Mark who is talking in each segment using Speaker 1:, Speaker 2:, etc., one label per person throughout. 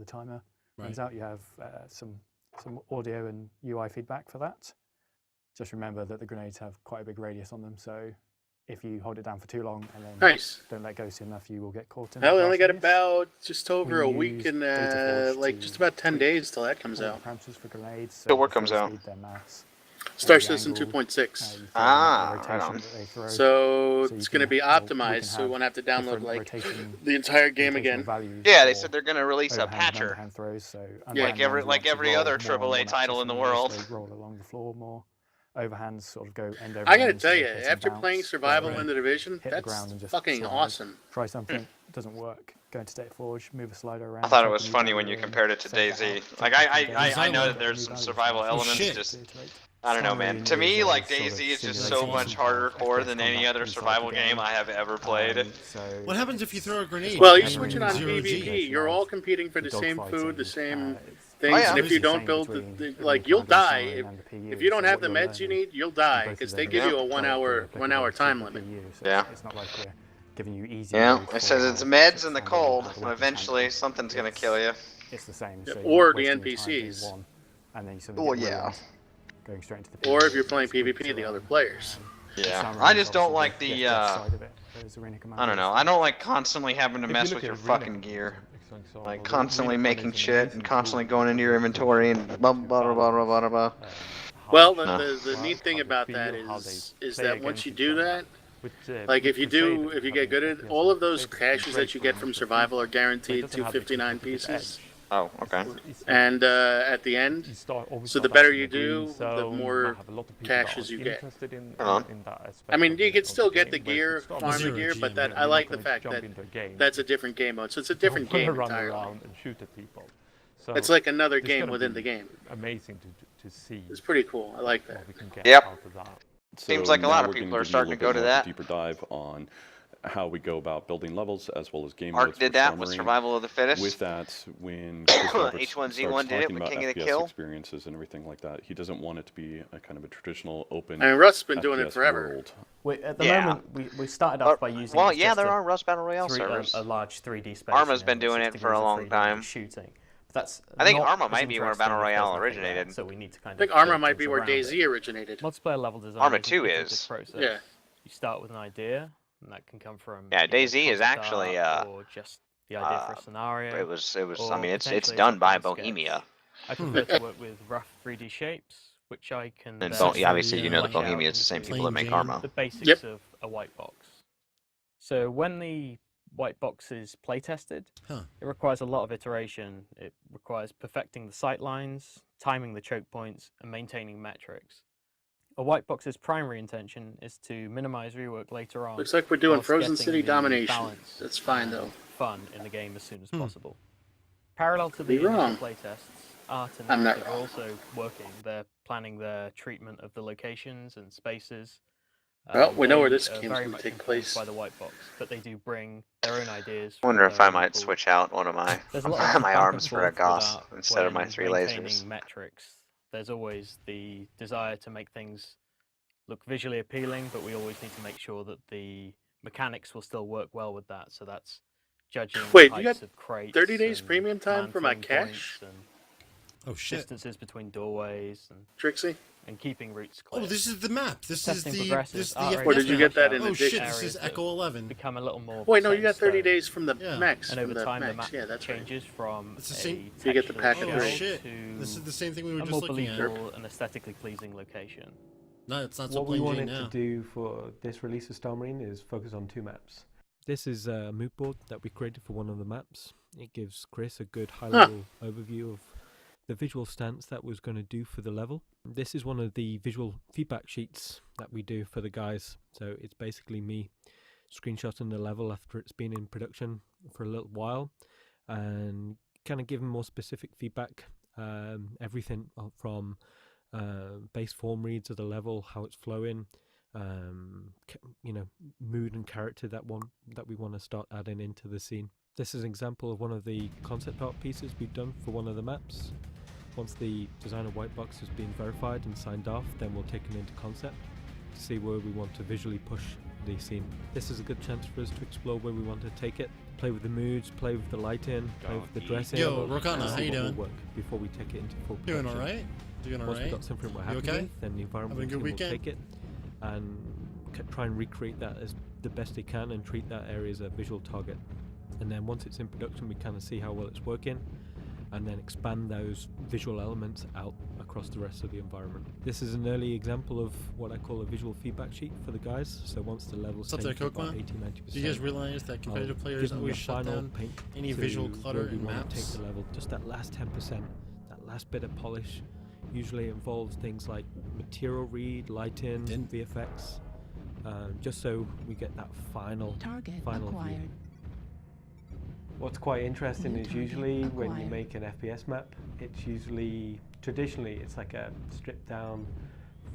Speaker 1: the timer runs out. You have some audio and UI feedback for that. Just remember that the grenades have quite a big radius on them, so if you hold it down for too long and then don't let go soon enough, you will get caught in it.
Speaker 2: Well, we only got about just over a week and like just about 10 days till that comes out.
Speaker 1: Parameters for grenades.
Speaker 3: Till what comes out?
Speaker 2: Star Citizen 2.6.
Speaker 3: Right on.
Speaker 2: So it's going to be optimized, so we won't have to download like the entire game again.
Speaker 3: Yeah, they said they're going to release a patcher, like every other AAA title in the world.
Speaker 1: Roll along the floor more. Overhands sort of go end over.
Speaker 2: I gotta tell you, after playing Survival in the Division, that's fucking awesome.
Speaker 1: Try something, doesn't work. Go into State Forge, move a slider around.
Speaker 3: I thought it was funny when you compared it to DayZ. Like I know that there's some survival elements. Just I don't know, man. To me, like DayZ is just so much harder core than any other survival game I have ever played.
Speaker 4: What happens if you throw a grenade?
Speaker 2: Well, you switch it on PvP. You're all competing for the same food, the same things, and if you don't build like you'll die if you don't have the meds you need, you'll die because they give you a 1 hour time limit.
Speaker 3: Yeah.
Speaker 1: It's not like we're giving you easy.
Speaker 3: Yeah, it says it's meds in the cold, and eventually something's gonna kill you.
Speaker 1: It's the same.
Speaker 2: Or the NPCs.
Speaker 3: Well, yeah.
Speaker 1: Going straight into the
Speaker 2: or if you're playing PvP, the other players.
Speaker 3: Yeah, I just don't like the I don't know. I don't like constantly having to mess with your fucking gear. Like constantly making shit and constantly going into your inventory and blah blah blah blah blah blah.
Speaker 2: Well, the neat thing about that is that once you do that, like if you get good at it, all of those caches that you get from survival are guaranteed 259 pieces.
Speaker 3: Oh, okay.
Speaker 2: And at the end, so the better you do, the more caches you get. I mean, you can still get the gear, farm the gear, but that I like the fact that that's a different game mode. So it's a different game entirely. It's like another game within the game.
Speaker 1: Amazing to see.
Speaker 2: It's pretty cool. I like that.
Speaker 3: Yep. Seems like a lot of people are starting to go to that.
Speaker 5: Deeper dive on how we go about building levels as well as game
Speaker 3: Mark
Speaker 5: modes
Speaker 3: did that with Survival of the Fittest.
Speaker 5: With that, when
Speaker 3: H1Z1 did it with King of the Kill
Speaker 5: experiences and everything like that, he doesn't want it to be a kind of a traditional open.
Speaker 2: And Rust's been doing it forever.
Speaker 6: At the moment, we started off by using.
Speaker 3: Well, yeah, there are Rust Battle Royale servers.
Speaker 6: A large 3D space.
Speaker 3: Arma's been doing it for a long time.
Speaker 6: Shooting. That's
Speaker 3: I think Arma might be where Battle Royale originated.
Speaker 6: So we need to kind of.
Speaker 2: I think Arma might be where DayZ originated.
Speaker 6: Multiplayer level design.
Speaker 3: Arma 2 is.
Speaker 2: Yeah.
Speaker 6: You start with an idea, and that can come from.
Speaker 3: Yeah, DayZ is actually
Speaker 6: or just the idea for a scenario.
Speaker 3: It was. I mean, it's done by Bohemia.
Speaker 6: I prefer to work with rough 3D shapes, which I can.
Speaker 3: And obviously, you know that Bohemia is the same people that make Arma.
Speaker 6: The basics of a white box. So when the white box is play tested, it requires a lot of iteration. It requires perfecting the sight lines, timing the choke points, and maintaining metrics. A white box's primary intention is to minimize rework later on.
Speaker 2: Looks like we're doing Frozen City Domination. That's fine though.
Speaker 6: Fun in the game as soon as possible. Parallel to the initial playtests, Art and Nick are also working. They're planning their treatment of the locations and spaces.
Speaker 2: Well, we know where this game's going to take place.
Speaker 6: By the white box, but they do bring their own ideas.
Speaker 3: I wonder if I might switch out one of my my arms for a Gauss instead of my 3 lasers.
Speaker 6: Metrics. There's always the desire to make things look visually appealing, but we always need to make sure that the mechanics will still work well with that. So that's judging
Speaker 2: Wait, you got
Speaker 6: of crates
Speaker 2: 30 days premium time for my cache?
Speaker 4: Oh shit.
Speaker 6: Distances between doorways and
Speaker 2: Trixie?
Speaker 6: And keeping routes clear.
Speaker 4: Oh, this is the map. This is the
Speaker 2: Or did you get that in
Speaker 4: addition?
Speaker 2: addition?
Speaker 4: Oh shit, this is Echo 11.
Speaker 6: Become a little more.
Speaker 2: Wait, no, you got 30 days from the max.
Speaker 6: And over time, the
Speaker 2: map
Speaker 6: changes from.
Speaker 4: It's the same.
Speaker 2: You get the packet
Speaker 4: Oh shit! This is the same thing we were just looking at.
Speaker 6: A more believable and aesthetically pleasing location.
Speaker 4: No, it's not so
Speaker 7: what we
Speaker 4: plain
Speaker 7: wanted
Speaker 4: now.
Speaker 7: to do for this release of Star Marine is focus on 2 maps. This is a mood board that we created for one of the maps. It gives Chris a good high-level overview of the visual stance that was going to do for the level. This is one of the visual feedback sheets that we do for the guys. So it's basically me screenshotting the level after it's been in production for a little while and kind of giving more specific feedback. Everything from base form reads of the level, how it's flowing, mood and character that we want to start adding into the scene. This is an example of one of the concept art pieces we've done for one of the maps. Once the designer white box has been verified and signed off, then we'll take it into concept to see where we want to visually push the scene. This is a good chance for us to explore where we want to take it play with the moods, play with the lighting, play with the dressing.
Speaker 4: Yo, Rokana, how you doing?
Speaker 7: Work before we take it into full
Speaker 4: Doing
Speaker 7: production.
Speaker 4: alright? Doing alright?
Speaker 7: Once we've got something we're happy with, then the environment team will take it and try and recreate that as the best they can and treat that area as a visual target. And then once it's in production, we kind of see how well it's working and then expand those visual elements out across the rest of the environment. This is an early example of what I call a visual feedback sheet for the guys. So once the level's
Speaker 4: What's up there, Kokma?
Speaker 7: 80-90%,
Speaker 4: do you guys realize that competitive players always shut down any visual clutter in maps?
Speaker 7: Take the level, just that last 10%, that last bit of polish, usually involves things like material read, lighting, VFX, just so we get that final view. What's quite interesting is usually when you make an FPS map, it's usually, traditionally, it's like a stripped down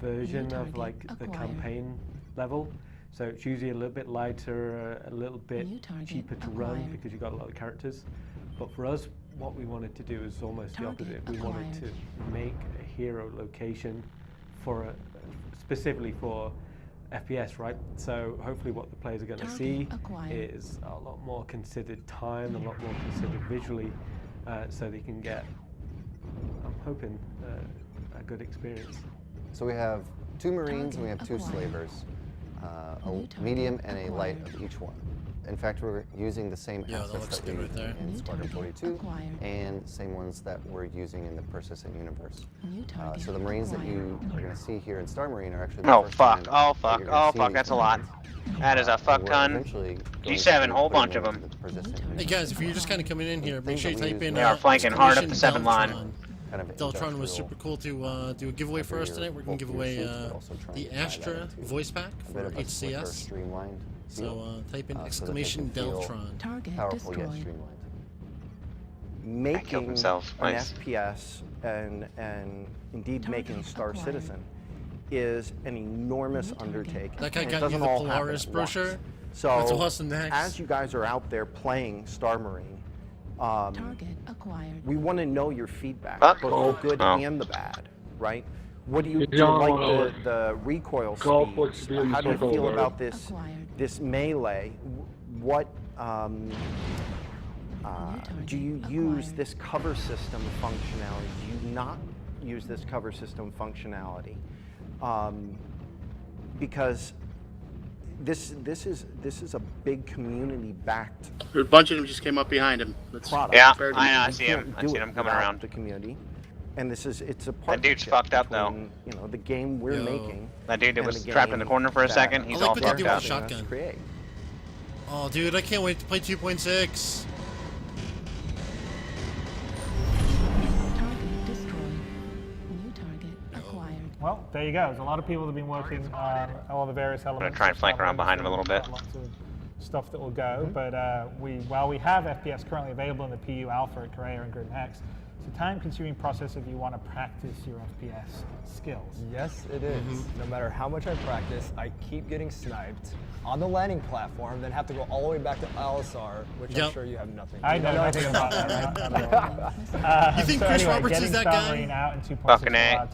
Speaker 7: version of like the campaign level. So it's usually a little bit lighter, a little bit cheaper to run because you've got a lot of characters. But for us, what we wanted to do is almost the opposite. We wanted to make a hero location for specifically for FPS, right? So hopefully what the players are going to see is a lot more considered time, a lot more considered visually, so they can get, I'm hoping, a good experience.
Speaker 8: So we have 2 Marines and we have 2 Slavers, a medium and a light of each one. In fact, we're using the same assets that we used in Squadron 42 and same ones that we're using in the persistent universe. So the Marines that you are going to see here in Star Marine are actually the first time
Speaker 3: oh fuck, that's a lot. That is a fuck ton. G7, whole bunch of them.
Speaker 4: Hey guys, if you're just kind of coming in here, make sure you type in
Speaker 3: they are flanking hard up the 7 line.
Speaker 4: Deltron was super cool to do a giveaway for us tonight. We're going to give away the Astra voice pack for HCS. So type in exclamation Deltron.
Speaker 8: Powerful yet streamlined.
Speaker 3: Making himself.
Speaker 9: An FPS and indeed making Star Citizen is an enormous undertaking.
Speaker 4: That guy got you the Polaris brochure?
Speaker 9: So
Speaker 4: that's awesome.
Speaker 9: as you guys are out there playing Star Marine, we want to know your feedback, both the good and the bad, right? What do you like the recoil speeds? How do you feel about this melee? What do you use this cover system functionality? Do you not use this cover system functionality? Because this is a big community backed.
Speaker 2: A bunch of them just came up behind him.
Speaker 3: Yeah, I see him. I see him coming around
Speaker 9: the community. And it's a partnership.
Speaker 3: That dude's fucked up though.
Speaker 9: You know, the game we're making.
Speaker 3: That dude that was trapped in the corner for a second, he's all fucked up.
Speaker 4: Shotgun. Oh, dude, I can't wait to play 2.6.
Speaker 1: Well, there you go. There's a lot of people that have been working on all the various elements.
Speaker 3: I'm gonna try and flank around behind him a little bit.
Speaker 1: Lots of stuff that will go, but while we have FPS currently available in the PU Alpha at Korea and Grim Hex, it's a time-consuming process if you want to practice your FPS skills.
Speaker 10: Yes, it is. No matter how much I practice, I keep getting sniped on the landing platform, then have to go all the way back to Alisar, which I'm sure you have nothing.
Speaker 1: I know nothing about that.
Speaker 4: You think Chris Roberts is that guy?
Speaker 3: Fucking A.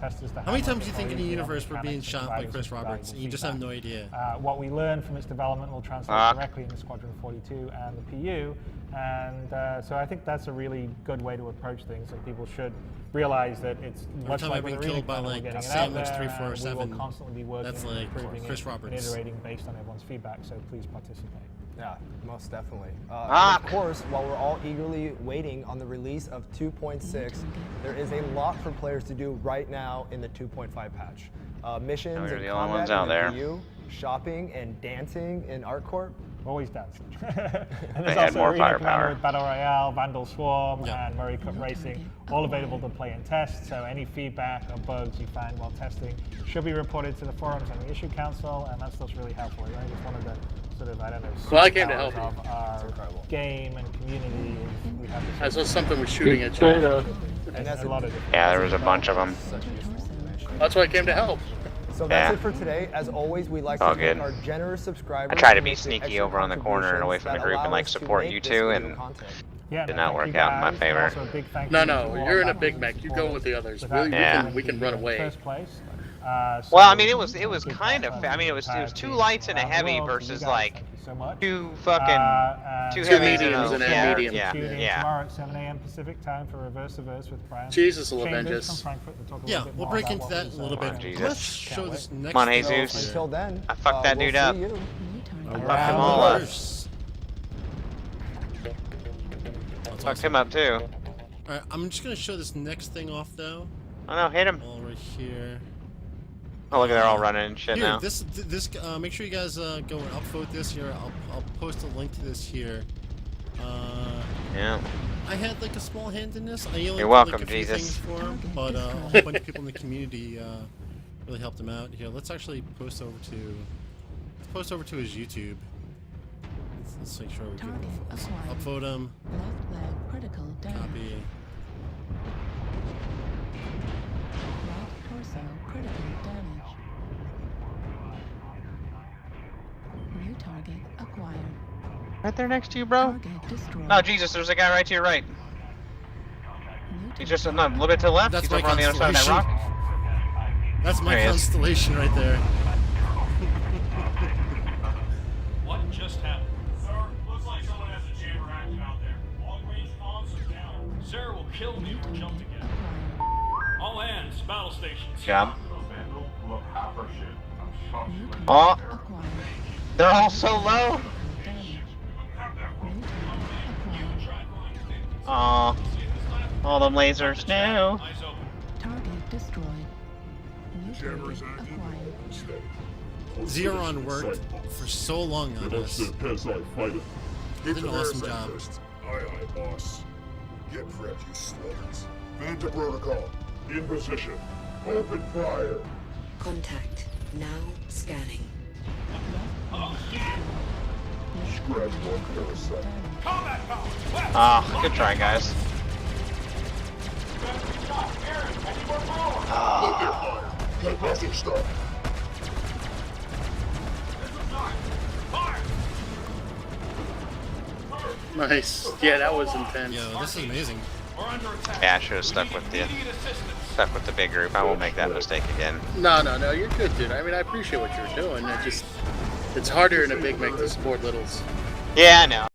Speaker 4: How many times do you think in the universe we're being shot by Chris Roberts and you just have no idea?
Speaker 1: What we learn from its development will translate directly into Squadron 42 and the PU, and so I think that's a really good way to approach things, and people should realize that it's much like
Speaker 4: being killed by like Sandwich 347.
Speaker 1: We will constantly be working,
Speaker 4: that's like
Speaker 1: improving
Speaker 4: Chris Roberts.
Speaker 1: and iterating based on everyone's feedback, so please participate.
Speaker 10: Yeah, most definitely. And of course, while we're all eagerly waiting on the release of 2.6, there is a lot for players to do right now in the 2.5 patch. Missions and combat in the PU, shopping and dancing in ArtCorp.
Speaker 1: Always dancing.
Speaker 3: They had more firepower.
Speaker 1: With Battle Royale, Vandal Swarm, and Murray Cup Racing, all available to play and test. So any feedback or bugs you find while testing should be reported to the forums and the issue council, and that stuff's really helpful. Right? It's one of the sort of, I don't know,
Speaker 2: well, I came to help
Speaker 1: of our game and community. We have this.
Speaker 2: I saw something was shooting at you.
Speaker 1: And that's a lot of
Speaker 3: yeah, there was a bunch of them.
Speaker 2: That's why I came to help.
Speaker 10: So that's it for today. As always, we like to thank our generous subscribers.
Speaker 3: I try to be sneaky over on the corner and away from the group and like support you two, and did not work out in my favor.
Speaker 2: No, you're in a Big Mac. You go with the others. We can run away.
Speaker 1: First place.
Speaker 3: Well, I mean, it was kind of. I mean, it was 2 lights and a heavy versus like 2 fucking 2 heavies
Speaker 2: mediums and a medium.
Speaker 3: Yeah.
Speaker 11: Tomorrow at 7 a.m. Pacific time for Reverse with Brian.
Speaker 2: Jesus will avenge us.
Speaker 4: Yeah, we'll break into that in a little bit. Let's show this next.
Speaker 3: Come on, Jesus.
Speaker 10: Until then,
Speaker 3: I fucked that dude up. I fucked him all up. Fucked him up too.
Speaker 4: Alright, I'm just gonna show this next thing off though.
Speaker 3: Oh no, hit him.
Speaker 4: All right here.
Speaker 3: Oh look, they're all running and shit
Speaker 4: here,
Speaker 3: now.
Speaker 4: This make sure you guys go and upvote this here. I'll post a link to this here.
Speaker 3: Yeah.
Speaker 4: I had like a small hand in this. I only
Speaker 3: You're welcome,
Speaker 4: like, a few
Speaker 3: Jesus.
Speaker 4: things for him, but a whole bunch of people in the community really helped him out. Here, let's actually post over to his YouTube. Let's make sure we can upvote him.
Speaker 12: Left leg critical damage.
Speaker 4: Copy.
Speaker 12: Right torso critical damage. New target acquired.
Speaker 3: Right there next to you, bro.
Speaker 12: Target destroyed.
Speaker 3: Oh Jesus, there's a guy right to your right. He's just a little bit to the left.
Speaker 4: That's
Speaker 3: He's
Speaker 4: my
Speaker 3: over on the other side of that rock.
Speaker 4: That's my
Speaker 3: There he is.
Speaker 4: constellation right there.
Speaker 13: What just happened? Sir, looks like someone has a jammer active out there. Long range comms are down. Sarah will kill me if we jump together. All hands, battle stations.
Speaker 3: Job. Oh, they're all so low. Aw, all them lasers. No.
Speaker 12: Target destroyed. New target acquired.
Speaker 4: Zeron worked for so long on this. Did an awesome job.
Speaker 14: Aye, aye, boss. Get prepped, you sluggers. Phantom protocol. In position. Open fire.
Speaker 15: Contact. Now scanning.
Speaker 14: Scratch one parasite.
Speaker 3: Ah, good try, guys.
Speaker 14: Get buzzing stuff.
Speaker 2: Nice. Yeah, that was intense.
Speaker 4: Yo, this is amazing.
Speaker 3: Yeah, I should have stuck with the big group. I won't make that mistake again.
Speaker 2: No, you're good, dude. I mean, I appreciate what you're doing. It's harder in a big mech to support littles.
Speaker 3: Yeah, I know.